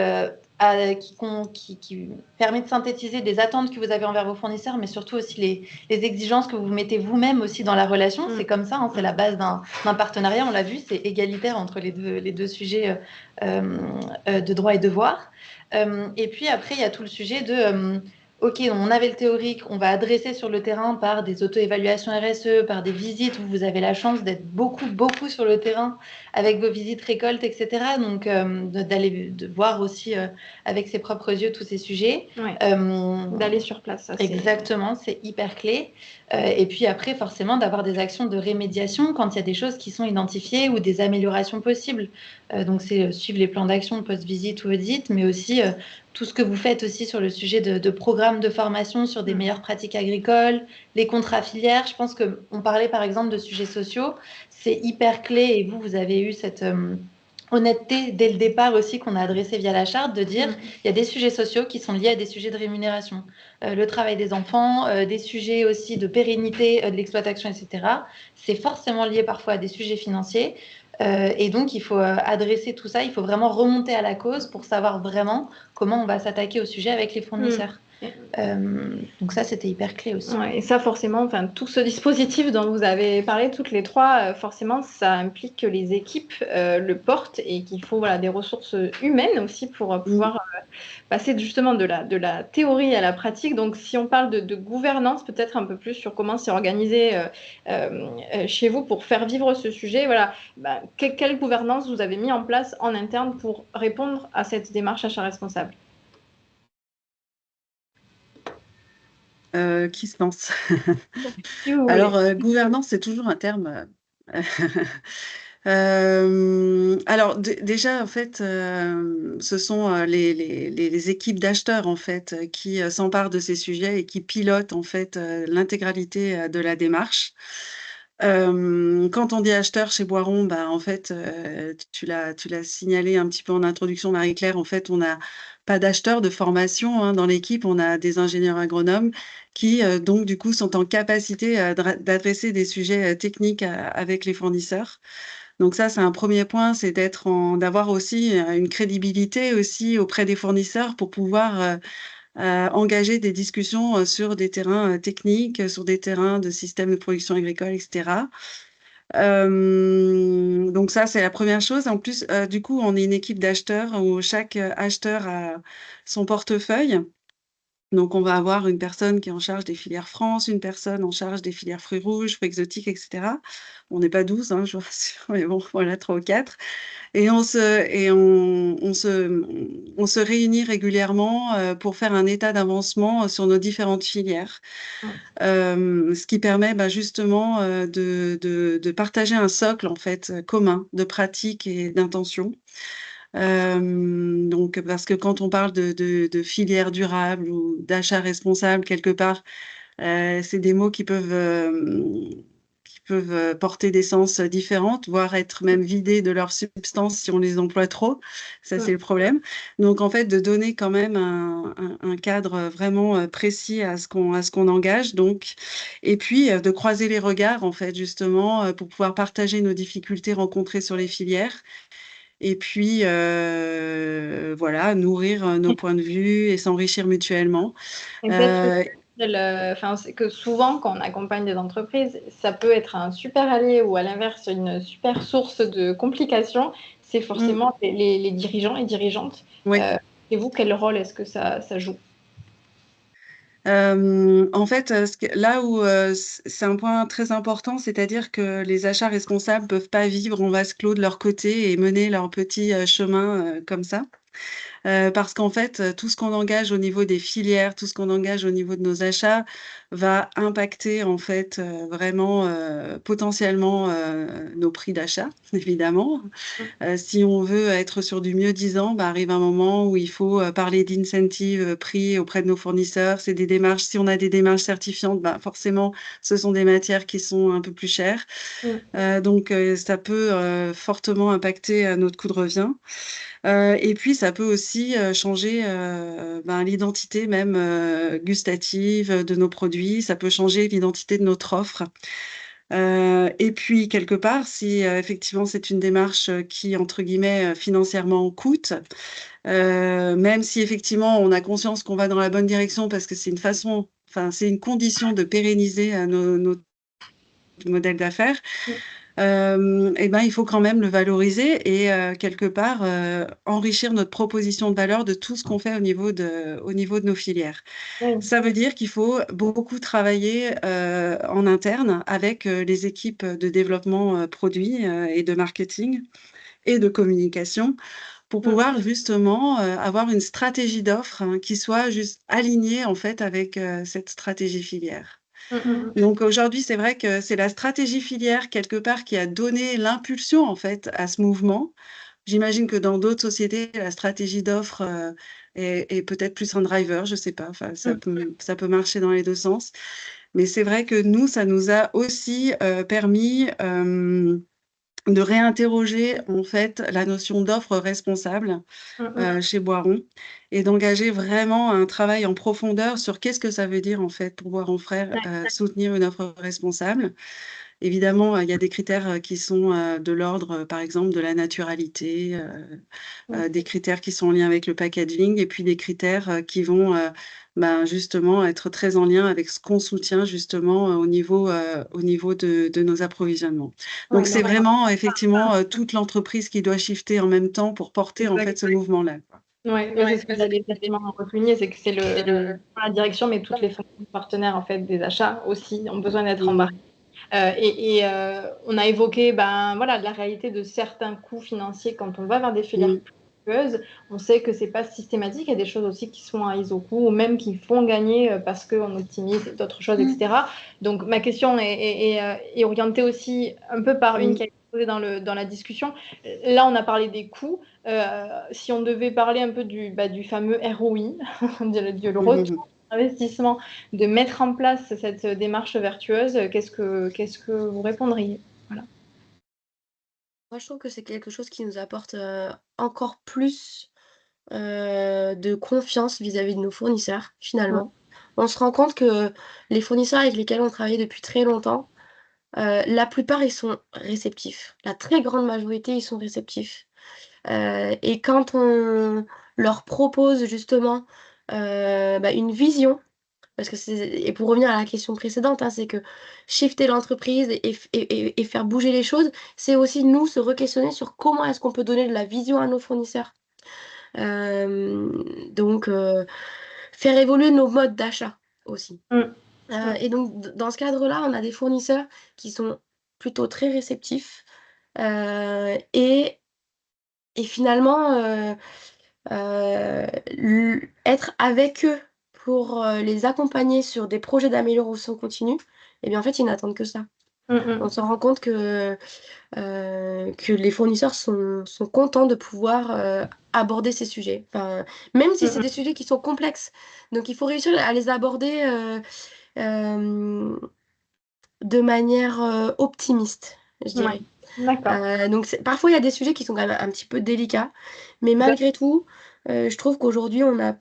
permet de synthétiser des attentes que vous avez envers vos fournisseurs, mais surtout aussi les exigences que vous mettez vous-même aussi dans la relation. C'est comme ça, hein, c'est la base d'un partenariat, on l'a vu, c'est égalitaire entre les deux sujets de droit et devoir. Et puis après, il y a tout le sujet de OK, on avait le théorique, on va adresser sur le terrain par des auto-évaluations RSE, par des visites où vous avez la chance d'être beaucoup sur le terrain avec vos visites récoltes, etc. Donc, de voir aussi avec ses propres yeux tous ces sujets. Ouais. D'aller sur place. Ça, exactement, c'est hyper clé. Et puis après, forcément, d'avoir des actions de rémédiation quand il y a des choses qui sont identifiées ou des améliorations possibles. Donc, c'est suivre les plans d'action post-visite ou audit, mais aussi tout ce que vous faites aussi sur le sujet de programmes de formation sur des meilleures pratiques agricoles, les contrats filières. Je pense qu'on parlait par exemple de sujets sociaux. C'est hyper clé, et vous avez eu cette honnêteté dès le départ aussi qu'on a adressé via la charte, de dire il y a des sujets sociaux qui sont liés à des sujets de rémunération. Le travail des enfants, des sujets aussi de pérennité de l'exploitation, etc. C'est forcément lié parfois à des sujets financiers. Et donc, il faut adresser tout ça, il faut vraiment remonter à la cause pour savoir vraiment comment on va s'attaquer au sujet avec les fournisseurs. Donc ça, c'était hyper clé aussi. Ouais, et ça, forcément, enfin, tout ce dispositif dont vous avez parlé toutes les trois, forcément, ça implique que les équipes le portent, et qu'il faut voilà, des ressources humaines aussi pour pouvoir passer justement de la théorie à la pratique. Donc, si on parle de gouvernance, peut-être un peu plus sur comment c'est organisé chez vous pour faire vivre ce sujet, voilà, quelle gouvernance vous avez mis en place en interne pour répondre à cette démarche achat responsable? Qui se lance? Si vous voulez. Alors, gouvernance, c'est toujours un terme, alors déjà, en fait, ce sont, les équipes d'acheteurs, en fait, qui, s'emparent de ces sujets et qui pilotent, en fait, l'intégralité, de la démarche. Quand on dit acheteur chez Boiron, bah, en fait, tu l'as signalé un petit peu en introduction, Marie-Claire, en fait, on a pas d'acheteurs de formation, hein. Dans l'équipe, on a des ingénieurs agronomes qui, donc du coup, sont en capacité, d'adresser des sujets, techniques, avec les fournisseurs. Donc ça, c'est un premier point, c'est d'avoir aussi, une crédibilité aussi auprès des fournisseurs pour pouvoir, engager des discussions, sur des terrains, techniques, sur des terrains de systèmes de production agricole et cetera. Donc ça, c'est la première chose. En plus, du coup, on est une équipe d'acheteurs où chaque, acheteur a son portefeuille. Donc on va avoir une personne qui est en charge des filières France, une personne en charge des filières fruits rouges, fruits exotiques et cetera. On n'est pas 12, hein, je vous rassure, mais bon, voilà, 3 ou 4. Et on se réunit régulièrement, pour faire un état d'avancement, sur nos différentes filières. Ce qui permet, justement, de partager un socle, en fait, commun de pratiques et d'intentions. Donc parce que quand on parle de filière durable ou d'achat responsable quelque part, c'est des mots qui peuvent, porter des sens, différentes, voire être même vidés de leur substance si on les emploie trop. Ça, c'est le problème. Donc en fait, de donner quand même un cadre, vraiment, précis à ce qu'on engage donc et puis, de croiser les regards en fait justement, pour pouvoir partager nos difficultés rencontrées sur les filières et puis, voilà, nourrir, nos points de vue et s'enrichir mutuellement. Et peut-être que, Heu c'est que souvent, quand on accompagne des entreprises, ça peut être un super allié ou à l'inverse, une super source de complications. C'est mmh, forcément les dirigeants et dirigeantes. oui. Euh, et vous, quel rôle est-ce que ça joue? En fait, là où, c'est un point très important, c'est-à-dire que les achats responsables peuvent pas vivre en vase clos de leur côté et mener leur petit, chemin, comme ça. Parce qu'en fait, tout ce qu'on engage au niveau des filières, tout ce qu'on engage au niveau de nos achats va impacter en fait, vraiment, potentiellement, nos prix d'achat, évidemment. Si on veut être sur du mieux-disant, arrive un moment où il faut, parler d'incentive, prix auprès de nos fournisseurs. C'est des démarches si on a des démarches certifiantes, forcément, ce sont des matières qui sont un peu plus chères. Mm. Donc ça peut, fortement impacter, notre coût de revient. Et puis ça peut aussi, changer, l'identité même, gustative, de nos produits. Ça peut changer l'identité de notre offre. Et puis quelque part, si, effectivement c'est une démarche, qui entre guillemets, «financièrement coûte», même si effectivement on a conscience qu'on va dans la bonne direction parce que c'est une condition de pérenniser, notre modèle d'affaires. Il faut quand même le valoriser et quelque part, enrichir notre proposition de valeur de tout ce qu'on fait au niveau de nos filières. Oui. Ça veut dire qu'il faut beaucoup travailler, en interne avec, les équipes de développement, produit, et de marketing et de communication pour Mm. pouvoir justement, avoir une stratégie d'offre, hein, qui soit juste alignée en fait avec, cette stratégie filière. Mm, mm, mm. Donc aujourd'hui, c'est vrai que c'est la stratégie filière quelque part qui a donné l'impulsion en fait à ce mouvement. J'imagine que dans d'autres sociétés, la stratégie d'offre, est peut-être plus un driver, je sais pas, enfin ça peut marcher dans les 2 sens. Mais c'est vrai que nous, ça nous a aussi, permis, de réinterroger en fait la notion d'offre responsable, Mm, mm. chez Boiron et d'engager vraiment un travail en profondeur sur qu'est-ce que ça veut dire en fait pour Boiron Frères, soutenir une offre responsable. Évidemment, il y a des critères, qui sont, de l'ordre, par exemple de la naturalité, Mm. des critères qui sont en lien avec le packaging et puis des critères, qui vont, justement être très en lien avec ce qu'on soutient justement, au niveau de nos approvisionnements. Donc Ouais, c'est donc, vraiment effectivement, toute l'entreprise qui doit shifter en même temps pour porter en fait ce mouvement-là, quoi. ouais, mais c'est ce que j'allais exactement souligner, c'est que c'est la direction, mais toutes les fonctions partenaires en fait des achats aussi ont besoin d'être Mmh. embarqués. On a évoqué voilà, la réalité de certains coûts financiers quand on va vers des filières Mmh. plus vertueuses. On sait que c'est pas systématique. Il y a des choses aussi qui sont à ISO-coût ou même qui font gagner parce qu'on optimise d'autres choses, etc. Donc ma question est orientée aussi un peu par une Mmh. qui a été posée dans la discussion. Là, on a parlé des coûts. Si on devait parler un peu du fameux ROI, le Mmh. retour investissement, de mettre en place cette démarche vertueuse, qu'est-ce que vous répondriez? Voilà. Moi, je trouve que c'est quelque chose qui nous apporte, encore plus, de confiance vis-à-vis de nos fournisseurs, finalement. On se rend compte que les fournisseurs avec lesquels on travaille depuis très longtemps, la plupart, ils sont réceptifs. La très grande majorité, ils sont réceptifs. Et quand on leur propose justement une vision, parce que et pour revenir à la question précédente, hein, c'est que shifter l'entreprise et faire bouger les choses, c'est aussi nous se re-questionner sur comment est-ce qu'on peut donner de la vision à nos fournisseurs. Donc, faire évoluer nos modes d'achat aussi. Et donc, dans ce cadre-là, on a des fournisseurs qui sont plutôt très réceptifs et finalement, être avec eux pour les accompagner sur des projets d'amélioration continue, eh bien, en fait, ils n'attendent que ça. On se rend compte que les fournisseurs sont contents de pouvoir aborder ces sujets. Enfin, même si c'est des sujets qui sont complexes. Donc, il faut réussir à les aborder de manière optimiste, je dirais. D'accord. Donc, parfois, il y a des sujets qui sont quand même un petit peu délicats. Mais malgré tout, je trouve qu'aujourd'hui, on a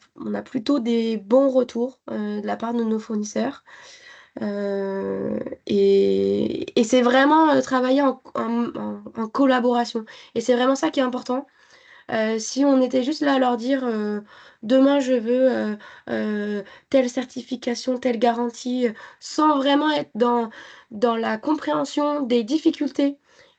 plutôt des bons retours de la part de nos fournisseurs. Et c'est vraiment travailler en collaboration. Et c'est vraiment ça qui est important. Si on était juste là à leur dire demain je veux telle certification, telle garantie, sans vraiment être dans la compréhension des difficultés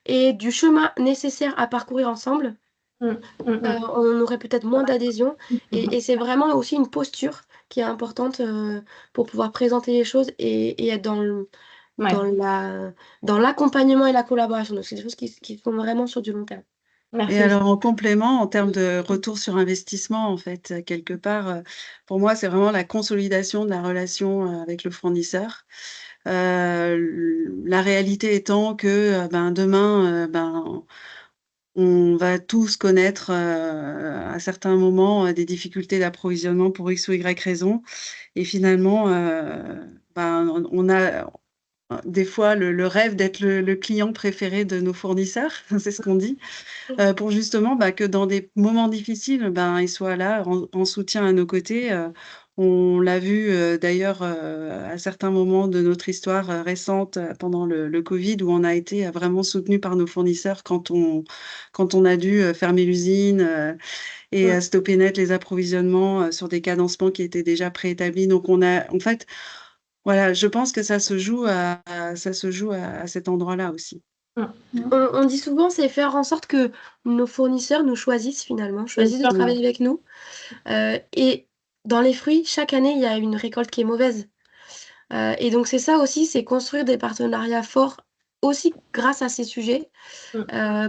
et du chemin nécessaire à parcourir ensemble, on aurait peut-être moins d'adhésion. Et c'est vraiment aussi une posture qui est importante pour pouvoir présenter les choses et être dans l'accompagnement et la collaboration. Donc, c'est des choses qui sont vraiment sur du long terme. Et alors, en complément, en termes de retour sur investissement, en fait, quelque part, pour moi, c'est vraiment la consolidation de la relation avec le fournisseur. La réalité étant que demain, on va tous connaître à certains moments des difficultés d'approvisionnement pour X ou Y raison. Et finalement, on a des fois le rêve d'être le client préféré de nos fournisseurs, c'est ce qu'on dit, pour justement que dans des moments difficiles, ils soient là en soutien à nos côtés. On l'a vu d'ailleurs à certains moments de notre histoire récente pendant le Covid, où on a été vraiment soutenu par nos fournisseurs quand on a dû fermer l'usine et stopper net les approvisionnements sur des cadencements qui étaient déjà préétablis. Donc en fait, voilà, je pense que ça se joue à cet endroit-là aussi. On dit souvent, c'est faire en sorte que nos fournisseurs nous choisissent finalement, choisissent de travailler avec nous. Et dans les fruits, chaque année, il y a une récolte qui est mauvaise. Et donc, c'est ça aussi, c'est construire des partenariats forts aussi grâce à ces sujets,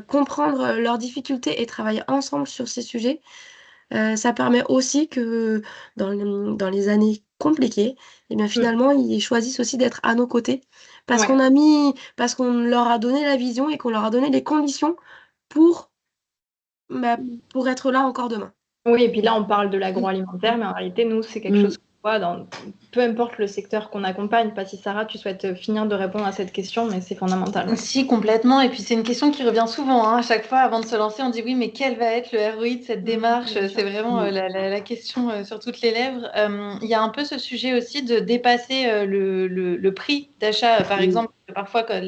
comprendre leurs difficultés et travailler ensemble sur ces sujets. Ça permet aussi que dans les années compliquées, eh bien, finalement, ils choisissent aussi d'être à nos côtés parce qu'on leur a donné la vision et qu'on leur a donné les conditions pour être là encore demain. Oui, et puis là, on parle de l'agroalimentaire, mais en réalité, nous, c'est quelque chose qu'on voit dans peu importe le secteur qu'on accompagne. Pas si Sarah, tu souhaites finir de répondre à cette question, mais c'est fondamental. Si, complètement. Et puis, c'est une question qui revient souvent. À chaque fois, avant de se lancer, on dit oui, mais quel va être le ROI de cette démarche? C'est vraiment la question sur toutes les lèvres. Il y a un peu ce sujet aussi de dépasser le prix d'achat. Par exemple, parfois, quand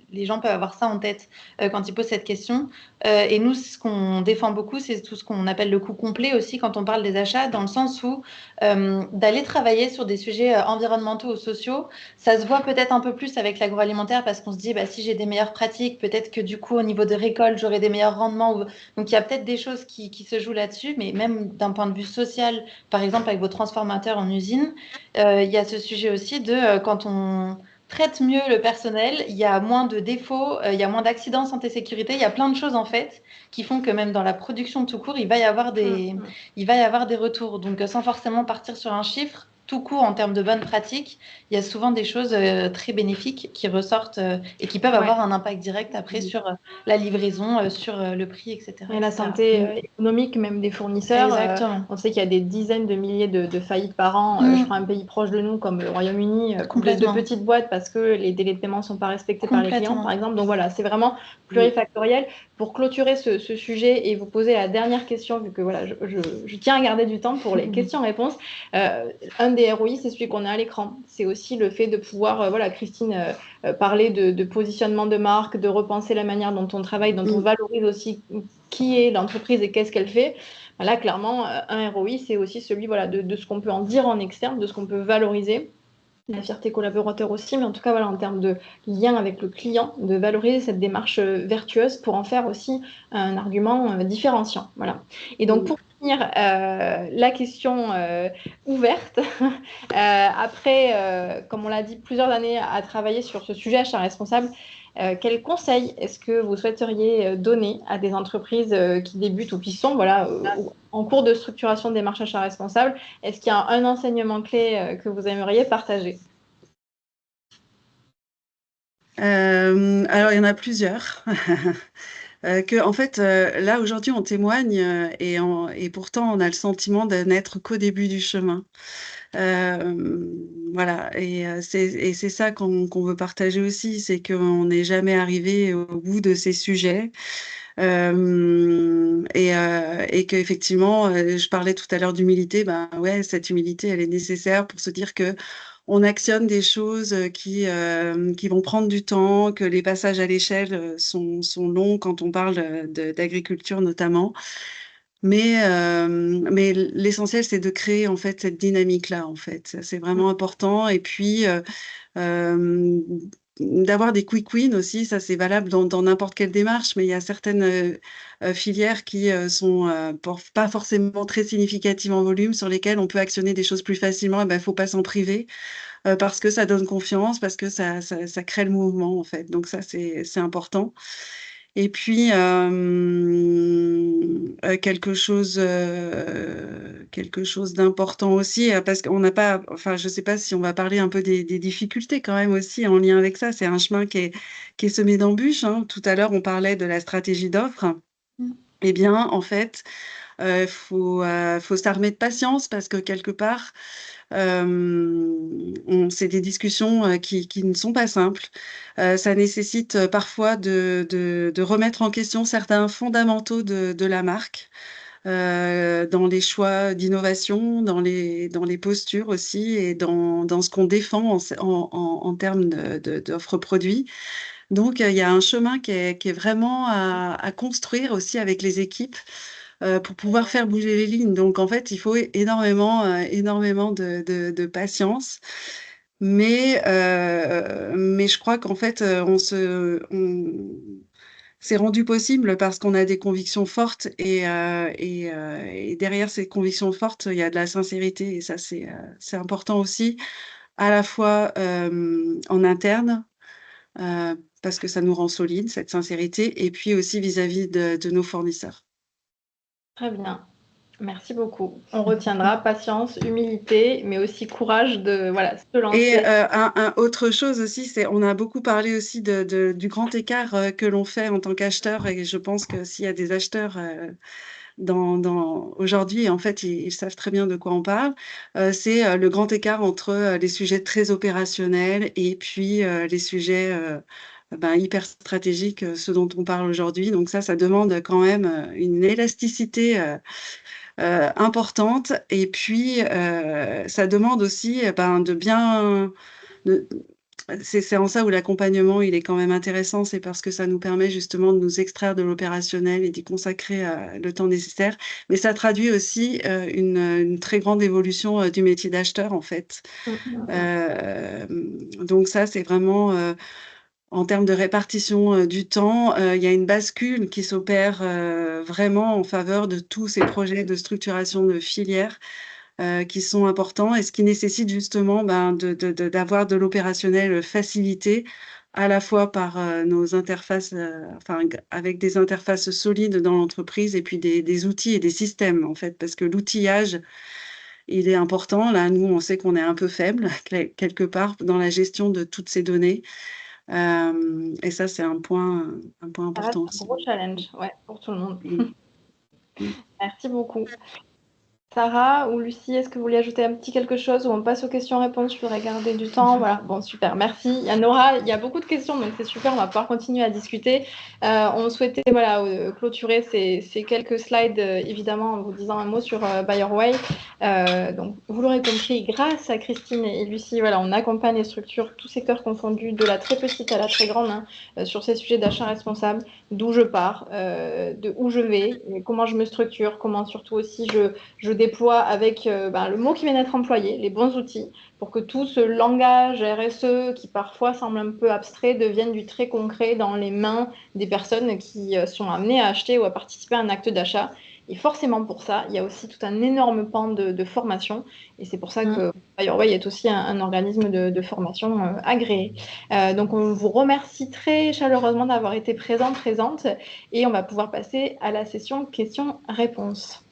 les gens peuvent avoir ça en tête quand ils posent cette question. Et nous, ce qu'on défend beaucoup, c'est tout ce qu'on appelle le coût complet aussi quand on parle des achats, dans le sens où d'aller travailler sur des sujets environnementaux ou sociaux, ça se voit peut-être un peu plus avec l'agroalimentaire parce qu'on se dit, si j'ai des meilleures pratiques, peut-être que du coup, au niveau de récolte, j'aurai des meilleurs rendements. Donc, il y a peut-être des choses qui se jouent là-dessus, mais même d'un point de vue social, par exemple, avec vos transformateurs en usine, il y a ce sujet aussi de quand on traite mieux le personnel, il y a moins de défauts, il y a moins d'accidents santé-sécurité, il y a plein de choses en fait qui font que même dans la production tout court, il va y avoir des retours. Donc sans forcément partir sur un chiffre, tout court en termes de bonnes pratiques, il y a souvent des choses très bénéfiques qui ressortent et qui peuvent avoir un impact direct après sur la livraison, sur le prix, etc. Et la santé économique même des fournisseurs. Exactement. On sait qu'il y a des dizaines de milliers de faillites par an. Je prends un pays proche de nous comme le Royaume-Uni, de petites boîtes parce que les délais de paiement ne sont pas respectés par les clients, par exemple. Donc voilà, c'est vraiment plurifactoriel. pour clôturer ce sujet et vous poser la dernière question, vu que voilà, je tiens à garder du temps pour les questions-réponses. Un des ROI, c'est celui qu'on a à l'écran. C'est aussi le fait de pouvoir, voilà, Christine, parler de positionnement de marque, de repenser la manière dont on travaille, dont on valorise aussi qui est l'entreprise et qu'est-ce qu'elle fait. Là, clairement, un ROI, c'est aussi celui, voilà, de ce qu'on peut en dire en externe, de ce qu'on peut valoriser. La fierté collaborateur aussi, mais en tout cas, voilà, en termes de lien avec le client, de valoriser cette démarche vertueuse pour en faire aussi un argument différenciant. Voilà. Et donc, pour finir, la question ouverte, après, comme on l'a dit, plusieurs années à travailler sur ce sujet achat responsable, quels conseils est-ce que vous souhaiteriez donner à des entreprises qui débutent ou qui sont voilà, en cours de structuration de démarche achat responsable? Est-ce qu'il y a un enseignement clé que vous aimeriez partager? Alors, il y en a plusieurs. En fait, là, aujourd'hui, on témoigne et pourtant, on a le sentiment de n'être qu'au début du chemin. Voilà, c'est ça qu'on veut partager aussi, c'est qu'on n'est jamais arrivé au bout de ces sujets. Et qu'effectivement, je parlais tout à l'heure d'humilité, ben ouais, cette humilité, elle est nécessaire pour se dire que on actionne des choses qui vont prendre du temps, que les passages à l'échelle sont longs quand on parle d'agriculture notamment. Mais l'essentiel, c'est de créer en fait cette dynamique-là, en fait. Ça, c'est vraiment important. Et puis, d'avoir des quick wins aussi, ça c'est valable dans n'importe quelle démarche, mais il y a certaines filières qui sont pas forcément très significatives en volume, sur lesquelles on peut actionner des choses plus facilement. Et ben, faut pas s'en priver parce que ça donne confiance, parce que ça crée le mouvement en fait. Donc ça c'est important. Et puis quelque chose d'important aussi, parce qu'on n'a pas, enfin je sais pas si on va parler un peu des difficultés quand même aussi en lien avec ça. C'est un chemin qui est semé d'embûches, hein. Tout à l'heure on parlait de la stratégie d'offre. Eh bien en fait faut s'armer de patience parce que quelque part c'est des discussions qui ne sont pas simples. Ça nécessite parfois de remettre en question certains fondamentaux de la marque, dans les choix d'innovation, dans les postures aussi et dans ce qu'on défend en termes d'offres produits. Donc, il y a un chemin qui est vraiment à construire aussi avec les équipes pour pouvoir faire bouger les lignes. Donc, en fait, il faut énormément de patience. Mais je crois qu'en fait, c'est rendu possible parce qu'on a des convictions fortes et derrière ces convictions fortes, il y a de la sincérité et ça, c'est important aussi, à la fois en interne, parce que ça nous rend solide, cette sincérité, et puis aussi vis-à-vis de nos fournisseurs. Très bien. Merci beaucoup. On retiendra patience, humilité, mais aussi courage de voilà, se lancer. Et autre chose aussi, c'est on a beaucoup parlé aussi du grand écart que l'on fait en tant qu'acheteur, et je pense que s'il y a des acheteurs aujourd'hui, en fait, ils savent très bien de quoi on parle. C'est le grand écart entre les sujets très opérationnels et puis les sujets hyper stratégiques, ceux dont on parle aujourd'hui. Donc ça demande quand même une élasticité importante. Et puis, ça demande aussi de bien... de- c'est en ça où l'accompagnement, il est quand même intéressant, c'est parce que ça nous permet justement de nous extraire de l'opérationnel et d'y consacrer le temps nécessaire. Mais ça traduit aussi une très grande évolution du métier d'acheteur, en fait. Donc ça, c'est vraiment... en termes de répartition du temps, il y a une bascule qui s'opère vraiment en faveur de tous ces projets de structuration de filières qui sont importants et ce qui nécessite justement d'avoir de l'opérationnel facilité à la fois par nos interfaces, avec des interfaces solides dans l'entreprise et puis des outils et des systèmes en fait, parce que l'outillage, il est important. Là, nous, on sait qu'on est un peu faible quelque part dans la gestion de toutes ces données. Et ça, c'est un point important Un aussi. gros challenge, ouais, pour tout le monde. Merci beaucoup. Sarah ou Lucie, est-ce que vous voulez ajouter un petit quelque chose ou on passe aux questions-réponses? Je voudrais garder du temps. Voilà, bon, super, merci. Il y a Nora, il y a beaucoup de questions, donc c'est super, on va pouvoir continuer à discuter. On souhaitait clôturer ces quelques slides, évidemment, en vous disant un mot sur BuyerWay. Donc, vous l'aurez compris, grâce à Christine et Lucie, voilà, on accompagne les structures, tous secteurs confondus, de la très petite à la très grande, sur ces sujets d'achat responsable, d'où je pars, de où je vais, et comment je me structure, comment surtout aussi je déploie avec le mot qui vient d'être employé, les bons outils, pour que tout ce langage RSE qui parfois semble un peu abstrait devienne du très concret dans les mains des personnes qui sont amenées à acheter ou à participer à un acte d'achat. Et forcément pour ça, il y a aussi tout un énorme pan de formation. Et c'est pour ça que BuyerWay est aussi un organisme de formation agréé. Donc on vous remercie très chaleureusement d'avoir été présente. Et on va pouvoir passer à la session questions-réponses.